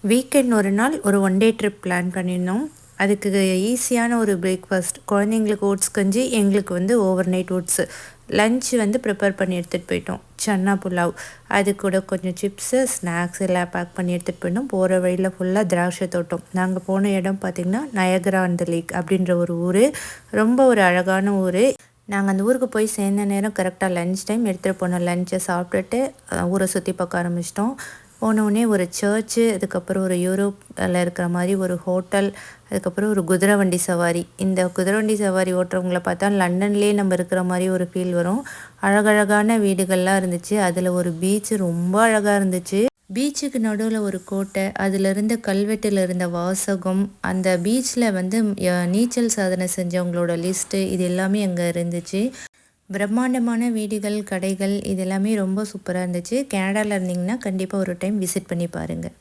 Weekend ஒரு நாள் ஒரு ஒன் டே ட்ரிப் பிளான் பண்ணியிருந்தோம். அதுக்கு ஈஸியான ஒரு பிரேக்ஃபாஸ்ட் குழந்தைங்களுக்கு ஓட்ஸ் கஞ்சி, எங்களுக்கு வந்து ஓவர் நைட் ஓட்ஸு. லஞ்ச் வந்து ப்ரிப்பேர் பண்ணி எடுத்துகிட்டு போயிட்டோம். சன்னா புலாவ். அது கூட கொஞ்சம் சிப்ஸு, ஸ்நாக்ஸ் எல்லாம் பேக் பண்ணி எடுத்துகிட்டு போயிட்டோம். போகிற வழியில் ஃபுல்லாக திராட்சை தோட்டம். நாங்கள் போன இடம் பார்த்திங்கன்னா நயகரா ஆன் த லேக் அப்படின்ற ஒரு ஊர். ரொம்ப ஒரு அழகான ஊர். நாங்கள் அந்த ஊருக்கு போய் சேர்ந்த நேரம் கரெக்டாக லஞ்ச் டைம் எடுத்துகிட்டு போனோம். லஞ்சை சாப்பிட்டுட்டு ஊரை சுற்றி பார்க்க ஆரம்பிச்சிட்டோம். போனோடனே ஒரு சர்ச்சு, அதுக்கப்புறம் ஒரு யூரோப்பில் இருக்கிற மாதிரி ஒரு ஹோட்டல், அதுக்கப்புறம் ஒரு குதிரை வண்டி சவாரி. இந்த குதிரை வண்டி சவாரி ஓட்டுறவங்கள பார்த்தா லண்டன்லேயே நம்ம இருக்கிற மாதிரி ஒரு ஃபீல் வரும். அழகழகான வீடுகள்லாம் இருந்துச்சு. அதில் ஒரு பீச்சு ரொம்ப அழகாக இருந்துச்சு. பீச்சுக்கு நடுவில் ஒரு கோட்டை, அதில் இருந்த கல்வெட்டில் இருந்த வாசகம், அந்த பீச்சில் வந்து நீச்சல் சாதனை செஞ்சவங்களோட லிஸ்ட்டு, இது எல்லாமே அங்கே இருந்துச்சு. பிரம்மாண்டமான வீடுகள், கடைகள், இது எல்லாமே ரொம்ப சூப்பராக இருந்துச்சு. கனடாவில் இருந்தீங்கன்னா கண்டிப்பாக ஒரு டைம் விசிட் பண்ணி பாருங்கள்.